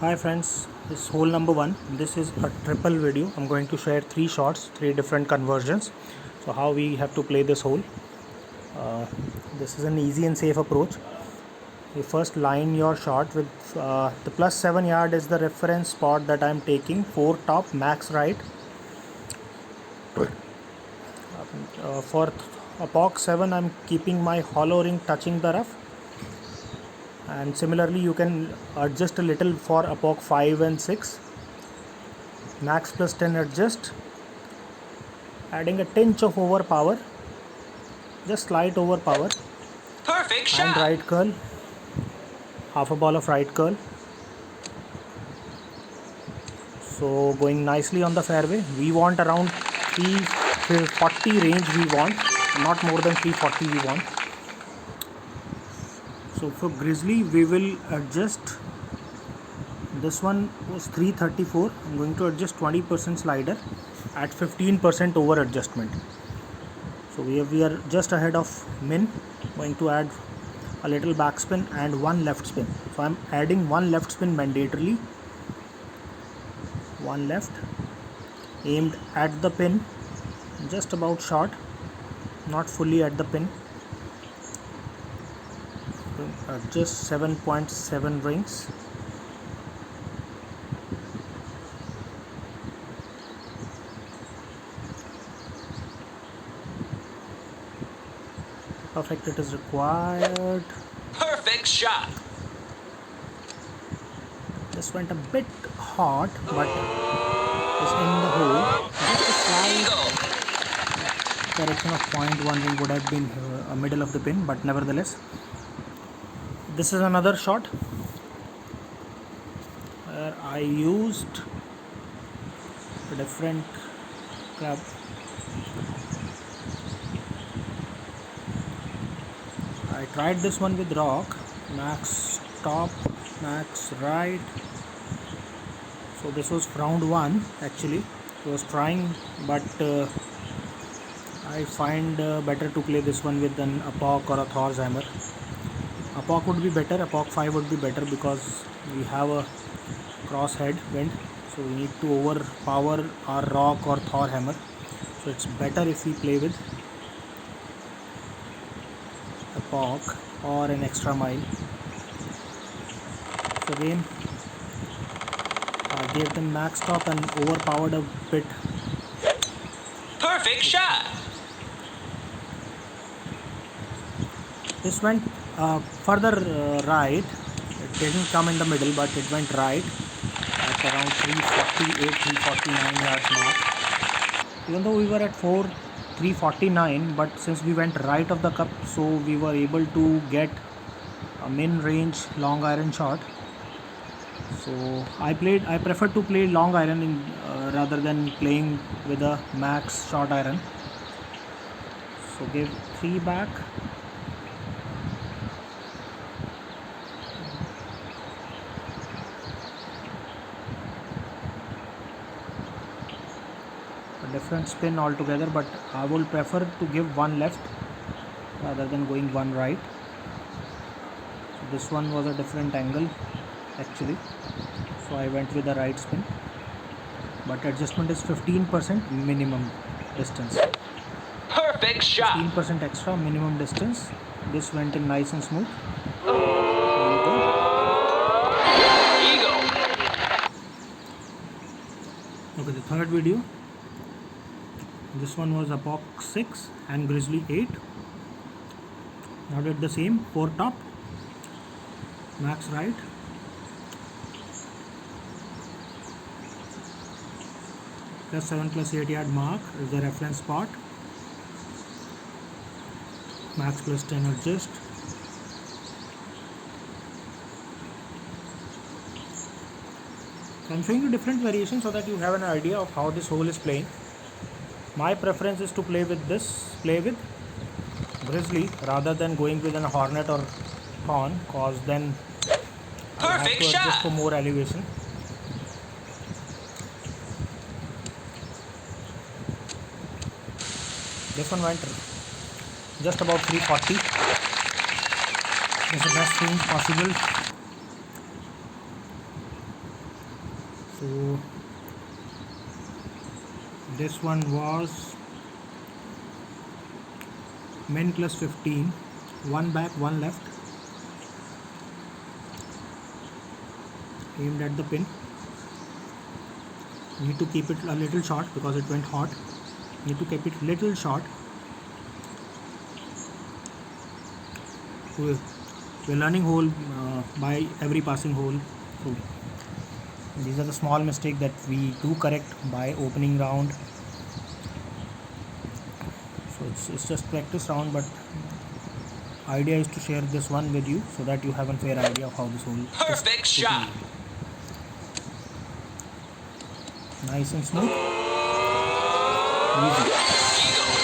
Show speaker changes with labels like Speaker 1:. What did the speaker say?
Speaker 1: Hi friends, this is hole number 1. This is a triple video. I'm going to share 3 shots, 3 different conversions. So how we have to play this hole. This is an easy and safe approach. You first line your shot with the plus 7 yard is the reference spot that I'm taking. 4 top, max right. For a POC 7 I'm keeping my hollow ring touching the rough. And similarly you can adjust a little for APOC 5 and 6. Max plus 10 adjust, adding a tinge of overpower, just slight overpower.
Speaker 2: Perfect shot.
Speaker 1: And right curl, half a ball of right curl. So going nicely on the fairway. We want around 340 range we want, not more than 340 we want. So for Grizzly we will adjust. This one was 334. I'm going to adjust 20% slider at 15% over adjustment. So we are just ahead of min. Going to add a little backspin and one left spin. So I'm adding one left spin mandatorily. One left, aimed at the pin, just about short, not fully at the pin. Adjust 7.7 rings. Perfect, it is required.
Speaker 2: Perfect shot.
Speaker 1: This went a bit hot, but is in the hole. Just a slight correction of 0.1 ring would have been a middle of the pin, but nevertheless. This is another shot where I used a different club. I tried this one with rock, max top, max right. So this was round 1 actually. I was trying, but I find better to play this one with an APOC or a Thor's hammer. APOC would be better, APOC 5 would be better because we have a cross head wind. So we need to overpower our rock or Thor hammer. So it's better if we play with APOC or an extra mile. So again, I gave them max top and overpowered a bit.
Speaker 2: Perfect shot.
Speaker 1: This went further right. It didn't come in the middle, but it went right at around 348, 349 yards mark. Even though we were at 349, but since we went right of the cup, so we were able to get a min range long iron shot. So I prefer to play long iron rather than playing with a max short iron. So give 3 back. A different spin altogether, but I will prefer to give one left rather than going one right. So this one was a different angle actually, so I went with the right spin, but adjustment is 15% minimum distance.
Speaker 2: Perfect shot.
Speaker 1: 15% extra minimum distance. This went in nice and smooth.
Speaker 2: Eagle.
Speaker 1: Okay, the third video. This one was APOC 6 and Grizzly 8. Now did the same. 4 top, max right. Plus 7 plus 8 yard mark is the reference spot. Max plus 10 adjust. So I'm showing you different variations so that you have an idea of how this hole is playing. My preference is to play with Grizzly rather than going with an Hornet or Thorn, cause then I have to adjust for more elevation. This one went just about 340. It's the best range possible. So this one was men plus 15, one back, one left, aimed at the pin. Need to keep it a little short because it went hot. Need to keep it little short. We're learning hole by every passing hole. So these are the small mistakes that we do correct by opening round. So it's just practice round, but idea is to share this one with you so that you have a fair idea of how this hole is
Speaker 2: Perfect shot.
Speaker 1: nice and smooth. Easy.
Speaker 2: Eagle.